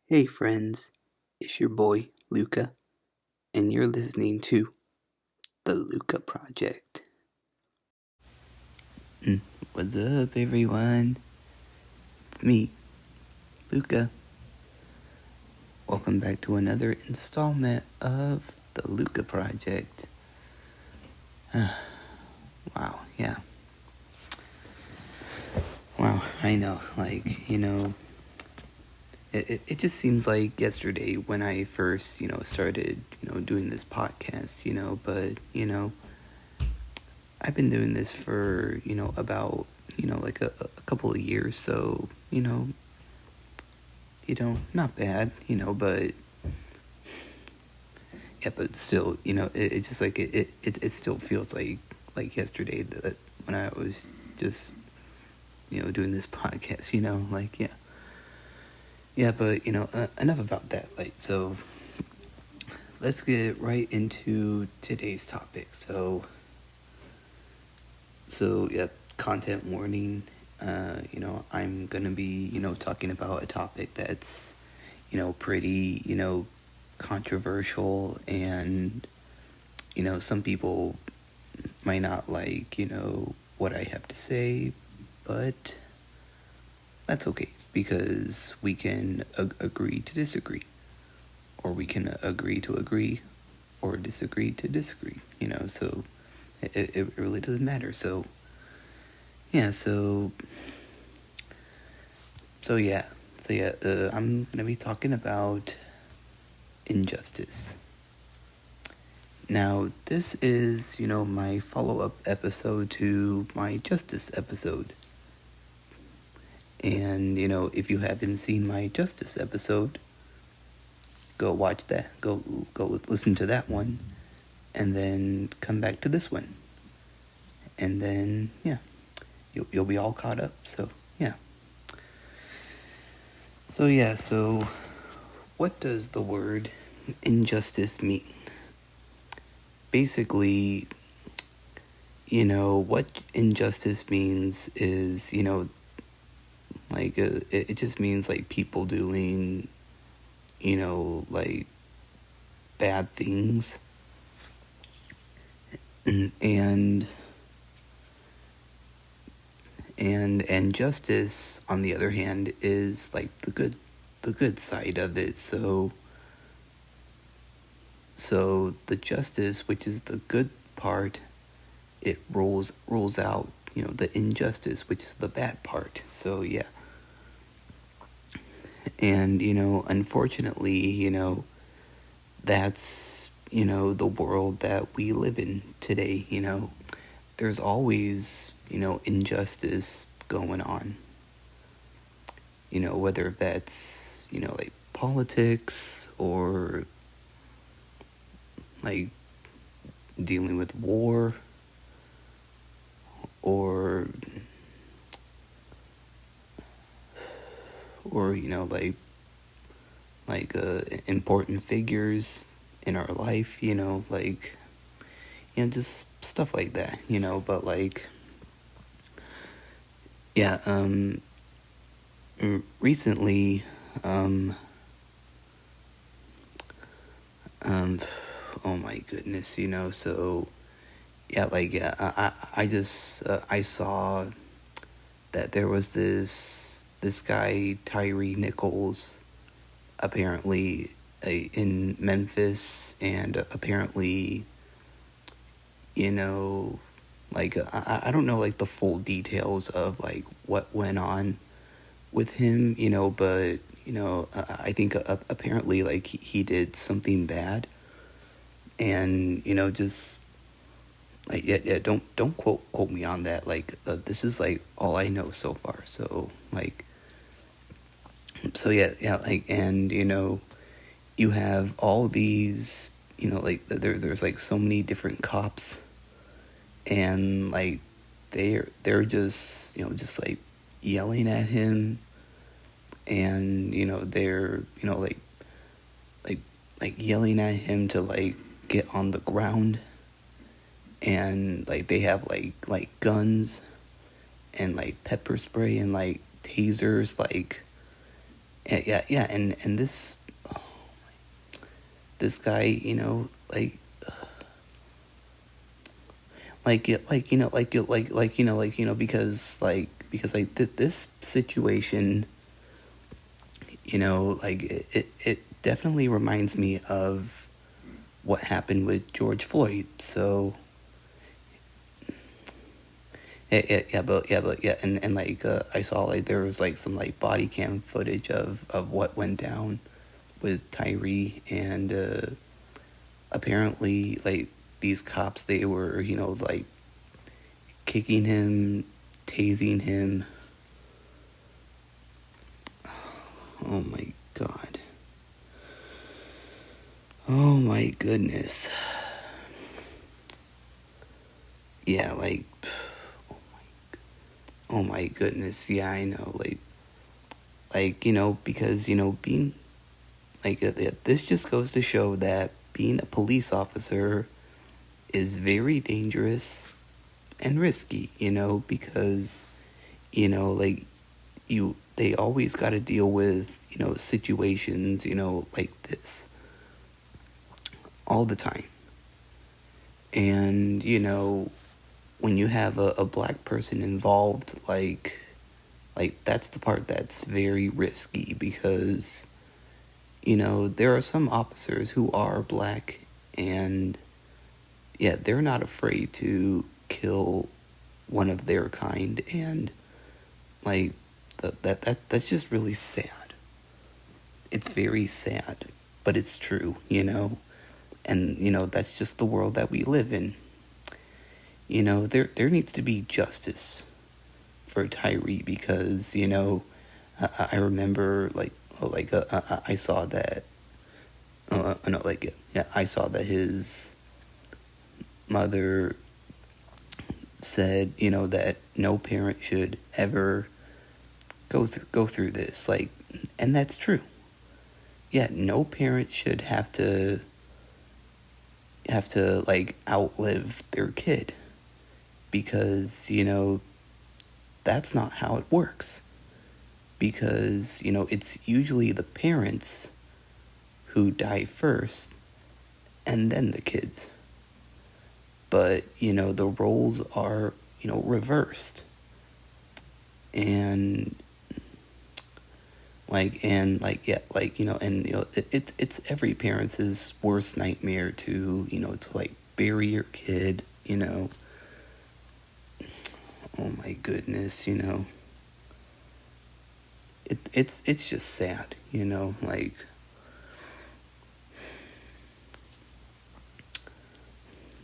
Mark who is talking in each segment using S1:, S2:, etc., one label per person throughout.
S1: Hey friends, it's your boy LUCA, and you're listening to the LUCA Project. What's up, everyone? It's me, LUCA. Welcome back to another installment of the LUCA Project. Wow, yeah. Wow, I know, it just seems like yesterday when I first, started, doing this podcast, but, I've been doing this for, about, like a couple of years, so, not bad, but yeah, but still, it just like it still feels like yesterday that when I was just, doing this podcast, yeah, but enough about that. So let's get right into today's topic. So yeah, content warning. I'm gonna be, talking about a topic that's, pretty, controversial, and, some people might not like, what I have to say, but that's okay because we can agree to disagree, or we can agree to agree, or disagree to disagree, so it really doesn't matter. So, yeah, I'm gonna be talking about injustice. Now, this is, my follow-up episode to my justice episode. And, if you haven't seen my justice episode, go watch that. Go listen to that one, and then come back to this one. And then, yeah, you'll be all caught up. So, yeah. So what does the word injustice mean? Basically, what injustice means is, it just means like people doing, like bad things, and justice, on the other hand, is like the good side of it. So the justice, which is the good part, it rules out, the injustice, which is the bad part. So yeah. And, unfortunately, that's, the world that we live in today. There's always, injustice going on. Whether that's, like politics, or like dealing with war, or important figures in our life, just stuff like that, but yeah, recently, oh my goodness, so yeah, I just, I saw that there was this guy, Tyree Nichols, apparently, in Memphis, and apparently, I don't know, like, the full details of, like, what went on with him, but, I think, apparently, like, he did something bad, and, just, like, yeah, don't quote me on that, like, this is, like, all I know so far, so, like, so yeah, like, and, you have all these, like, there's, like, so many different cops, and, like, they're just, just, like, yelling at him, and, they're, like yelling at him to, like, get on the ground, and, like, they have, like guns, and, like, pepper spray, and, like, tasers, like, yeah, and this guy, because this situation, it definitely reminds me of what happened with George Floyd. So but yeah, and I saw like there was like some like body cam footage of what went down with Tyree, and apparently like these cops, they were like kicking him, tasing him. Oh my god. Oh my goodness. Yeah, like, oh my goodness. Yeah, I know. Because being this just goes to show that being a police officer is very dangerous and risky. Because like they always got to deal with situations like this all the time. And when you have a black person involved, that's the part that's very risky, because there are some officers who are black, and yeah, they're not afraid to kill one of their kind. And like that's just really sad. It's very sad, but it's true. And that's just the world that we live in. There needs to be justice for Tyree, because I remember I saw that no, yeah, I saw that his mother said that no parent should ever go through this, and that's true. Yeah, no parent should have to outlive their kid, because that's not how it works. Because it's usually the parents who die first, and then the kids. But the roles are reversed. And it's every parent's worst nightmare to bury your kid. Oh my goodness. It's just sad.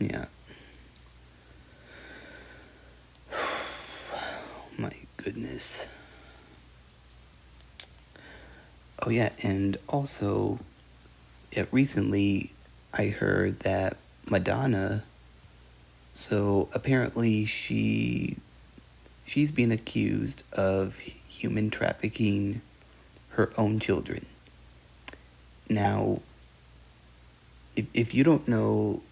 S1: Yeah. My goodness. Oh yeah, and also, recently I heard that Madonna, so apparently she's being accused of human trafficking her own children. Now, if you don't know,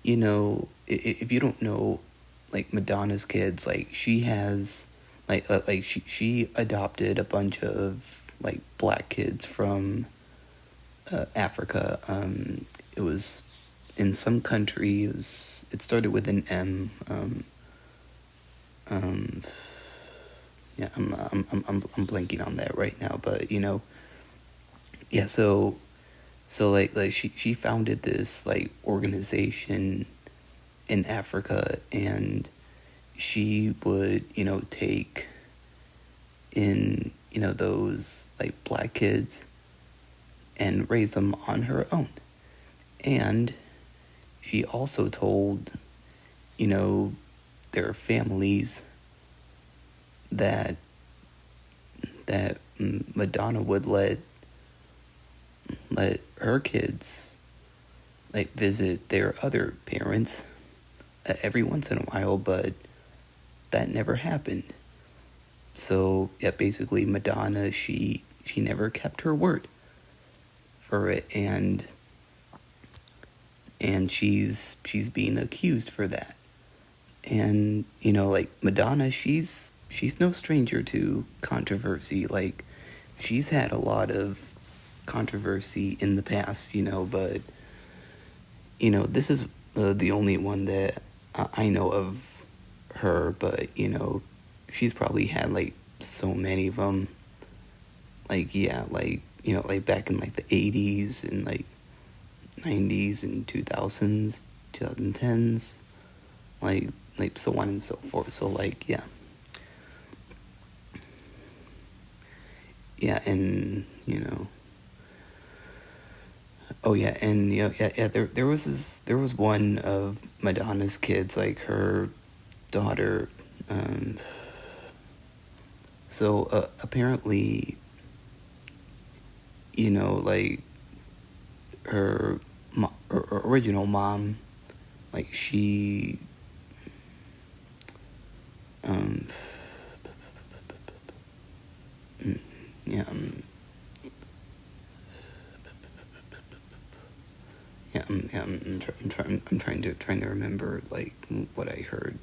S1: if you don't know, Madonna's kids, she has, she adopted a bunch of black kids from Africa. It was in some country. It started with an M. Yeah, I'm blanking on that right now, but yeah. So she founded this organization in Africa, and she would take in those black kids and raise them on her own. And she also told their families that Madonna would let her kids visit their other parents every once in a while, but that never happened. So yeah, basically Madonna, she never kept her word for it, and she's being accused for that. And Madonna, she's no stranger to controversy. she's had a lot of controversy in the past, but this is the only one that I know of her, but she's probably had like so many of them. Like, yeah, like, like back in like the 80s and like 90s and 2000s, 2010s, like so on and so forth. So like, yeah. Yeah, and oh yeah, and yeah, there was one of Madonna's kids, like her daughter. Um, apparently, like her original mom, like she, um, yeah, yeah, I'm trying to remember like what I heard.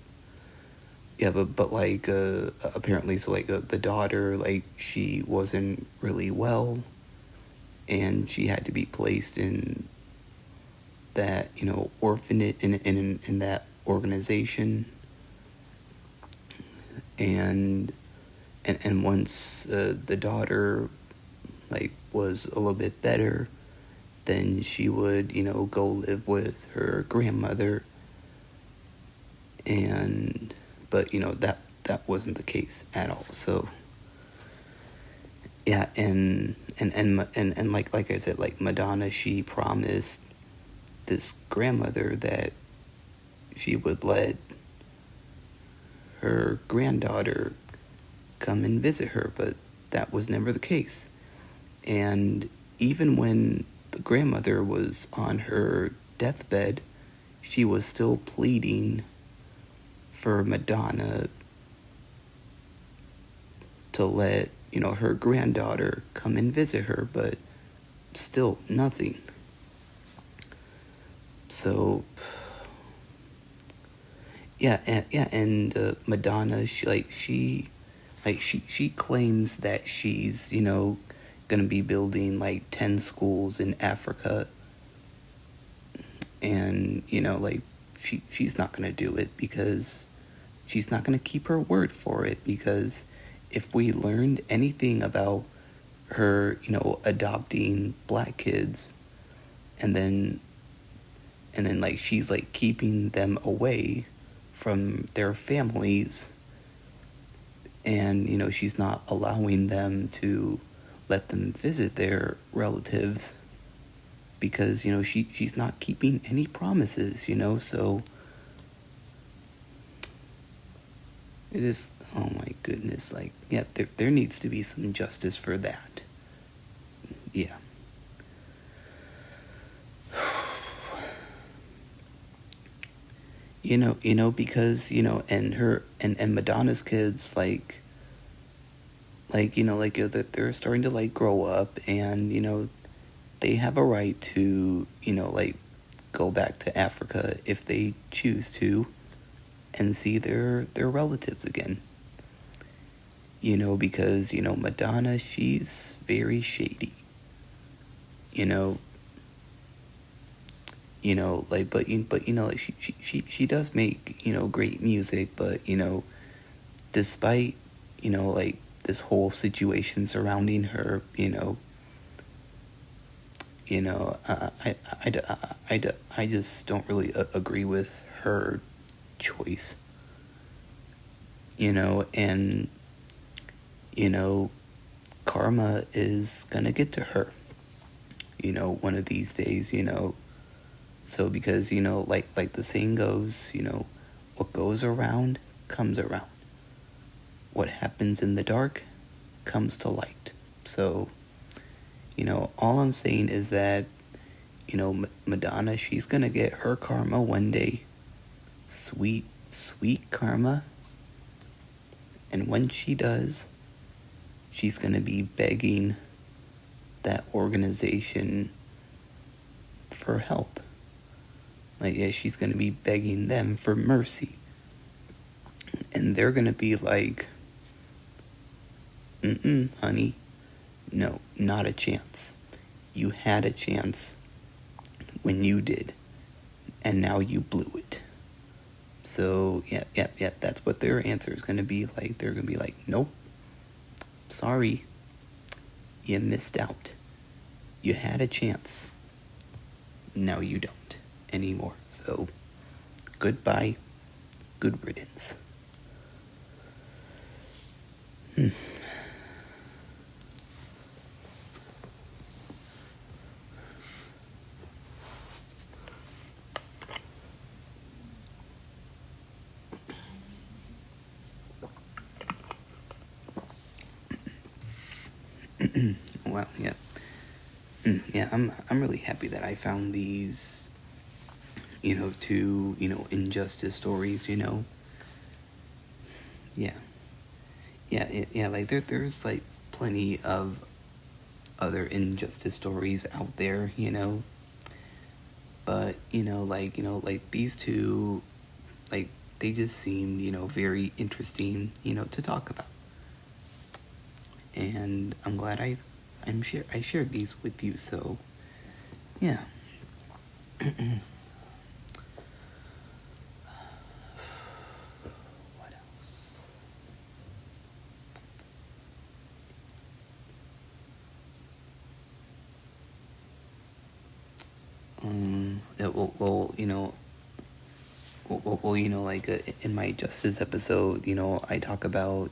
S1: Yeah, but like apparently, so like the daughter, like she wasn't really well, and she had to be placed in that orphanage in that organization, and once the daughter like was a little bit better, then she would go live with her grandmother, and but that wasn't the case at all. So yeah, and like I said, like Madonna, she promised this grandmother that she would let her granddaughter come and visit her, but that was never the case. And even when the grandmother was on her deathbed, she was still pleading for Madonna to let her granddaughter come and visit her, but still nothing. So yeah, and Madonna, she claims that she's gonna be building like 10 schools in Africa, and like she's not gonna do it because she's not gonna keep her word for it, because if we learned anything about her adopting black kids, and then like she's like keeping them away from their families, and she's not allowing them to let them visit their relatives, because she's not keeping any promises, so it is, oh my goodness, like, yeah, there needs to be some justice for that. Yeah. Because and her and Madonna's kids, they're starting to like grow up, and they have a right to like go back to Africa if they choose to, and see their relatives again. Because Madonna, she's very shady. You know, like, but like she does make great music, but despite like this whole situation surrounding her, I just don't really agree with her choice, and karma is gonna get to her, one of these days, so because like the saying goes, what goes around comes around. What happens in the dark comes to light. So all I'm saying is that Madonna, she's gonna get her karma one day. Sweet, sweet karma. And when she does, she's gonna be begging that organization for help. Like, yeah, she's gonna be begging them for mercy. And they're gonna be like, honey, No, not a chance. You had a chance when you did, and now you blew it. So, yeah, that's what their answer is going to be like. They're going to be like, nope, sorry, you missed out. You had a chance. Now you don't anymore. So, goodbye, good riddance. Wow, yeah. Yeah, I'm really happy that I found these, two, injustice stories, Yeah. Yeah, like there's like plenty of other injustice stories out there, but like these two, like they just seem, very interesting, to talk about. And I'm glad I shared these with you, so yeah. What else? Well, like in my justice episode, I talk about,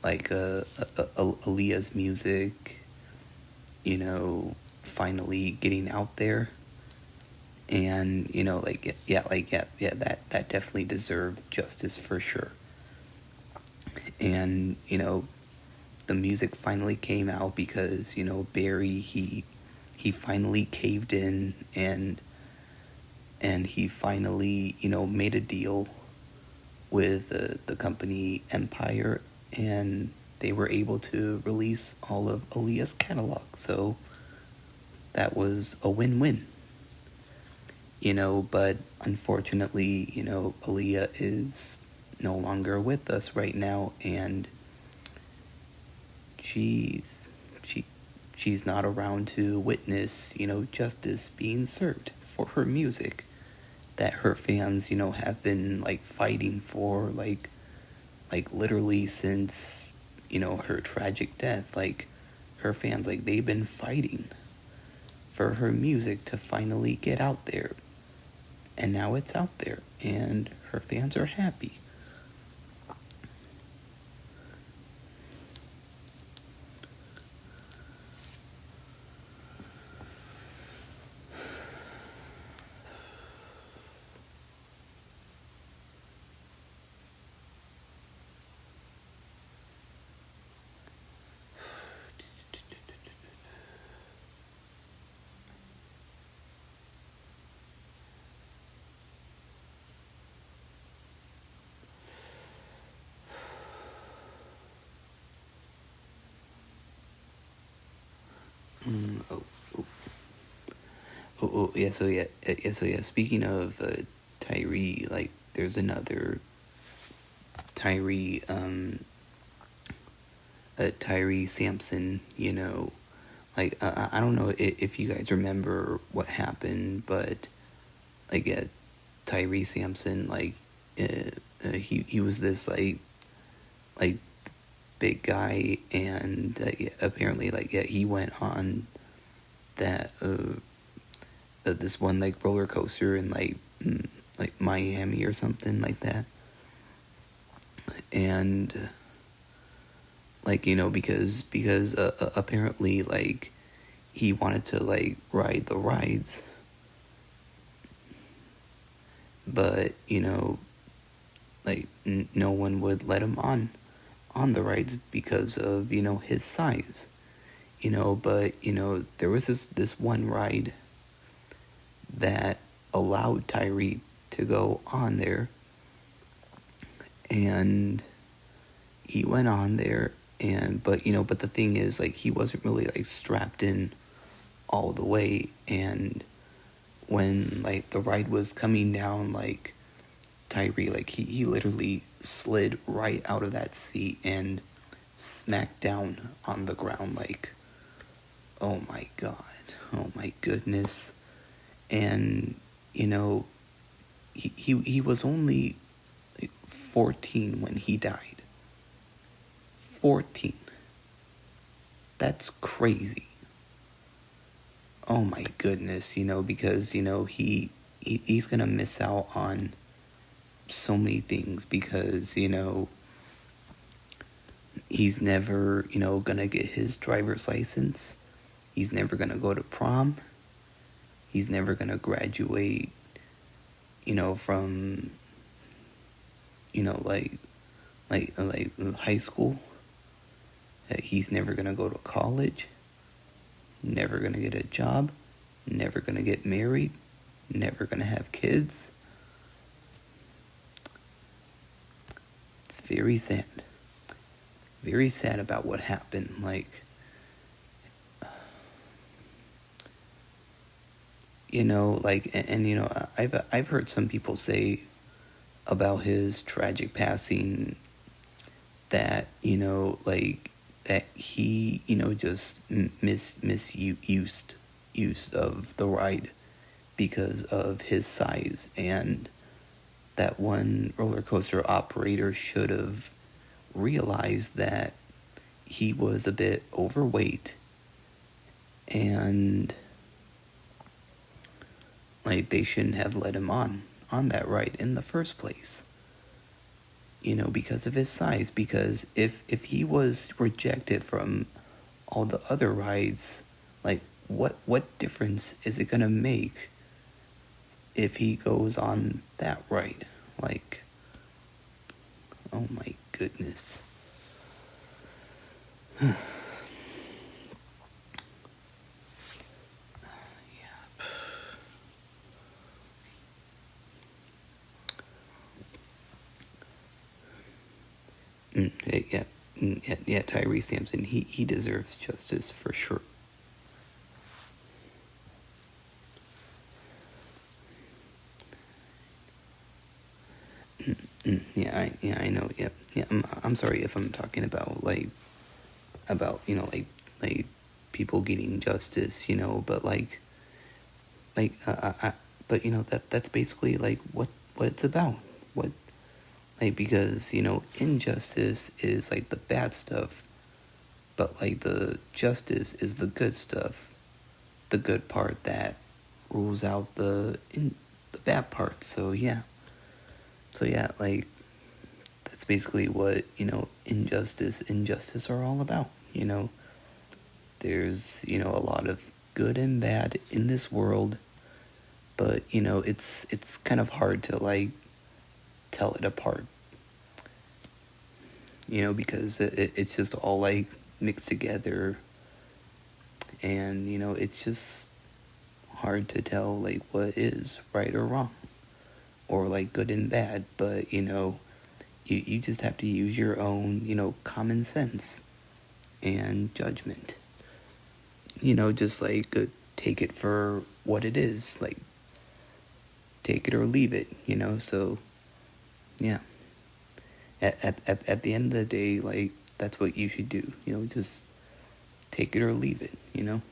S1: like Aaliyah's music, finally getting out there, and like yeah, that definitely deserved justice for sure. And the music finally came out because Barry he finally caved in, and he finally made a deal with the company Empire, and they were able to release all of Aaliyah's catalog. So that was a win-win. But unfortunately, Aaliyah is no longer with us right now, and she's she she's not around to witness, justice being served for her music that her fans, have been like fighting for, like literally since, her tragic death. Like her fans, like they've been fighting for her music to finally get out there. And now it's out there, and her fans are happy. Oh, oh, yeah. So yeah. Speaking of Tyree, like there's another Tyree, Tyree Sampson. Like I don't know if you guys remember what happened, but like Tyree Sampson, like he was this like big guy, and yeah, apparently like yeah, he went on that this one like roller coaster in like Miami or something like that, and like because apparently like he wanted to like ride the rides, but like no one would let him on the rides because of his size, but there was this one ride that allowed Tyree to go on there, and he went on there, and but the thing is like he wasn't really like strapped in all the way, and when like the ride was coming down, like Tyree, like he literally slid right out of that seat, and smacked down on the ground like, oh my god, oh my goodness. And you know, he was only like 14 when he died. 14. That's crazy. Oh my goodness, because he's gonna miss out on so many things because he's never gonna get his driver's license. He's never gonna go to prom. He's never gonna graduate from like high school. He's never gonna go to college. Never gonna get a job. Never gonna get married. Never gonna have kids. It's very sad. Very sad about what happened. I've heard some people say about his tragic passing that that he just misused use of the ride because of his size, and that one roller coaster operator should have realized that he was a bit overweight, and they shouldn't have let him on that ride in the first place, because of his size. Because if he was rejected from all the other rides, what difference is it gonna make if he goes on that ride? Oh my goodness. Yeah, Tyree Sampson, he deserves justice for sure. Yeah, I know. Yeah. I'm sorry if I'm talking about like people getting justice, but but that's basically what it's about. What because injustice is the bad stuff, but the justice is the good stuff, the good part that rules out the bad part. So yeah, that's basically what injustice are all about. There's a lot of good and bad in this world, but it's kind of hard to tell it apart, because it's just all mixed together, and it's just hard to tell what is right or wrong, or good and bad. But you just have to use your own common sense and judgment, just take it for what it is, take it or leave it, so yeah, at the end of the day, that's what you should do, just take it or leave it, Wow.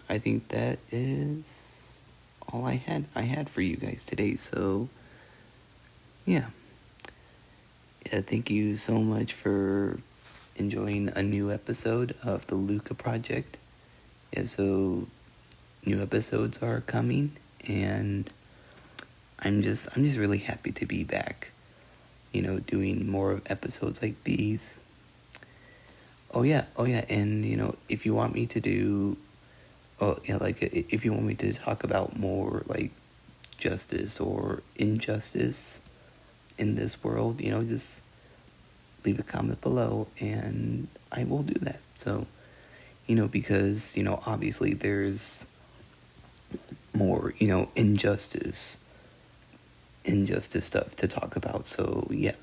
S1: I think that is all I had for you guys today. So, yeah. Thank you so much for enjoying a new episode of the LUCA project. Yeah, so new episodes are coming, and I'm just really happy to be back. Doing more episodes like these. Oh yeah, and if you want me to do, if you want me to talk about more justice or injustice in this world, just leave a comment below and I will do that. So, because, obviously there's more, injustice stuff to talk about. So, yeah.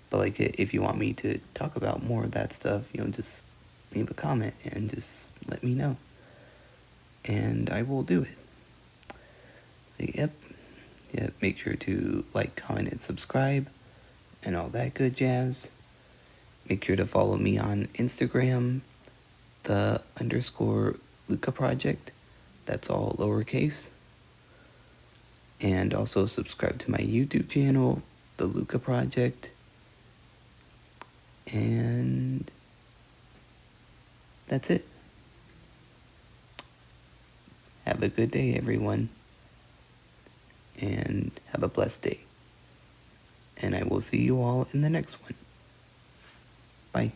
S1: But, like, if you want me to talk about more of that stuff, just leave a comment and just let me know. And I will do it. So, yep. Make sure to like, comment, and subscribe, and all that good jazz. Make sure to follow me on Instagram, the _LUCA project. That's all lowercase. And also subscribe to my YouTube channel, the LUCA project. And that's it. Have a good day, everyone. And have a blessed day. And I will see you all in the next one. Bye.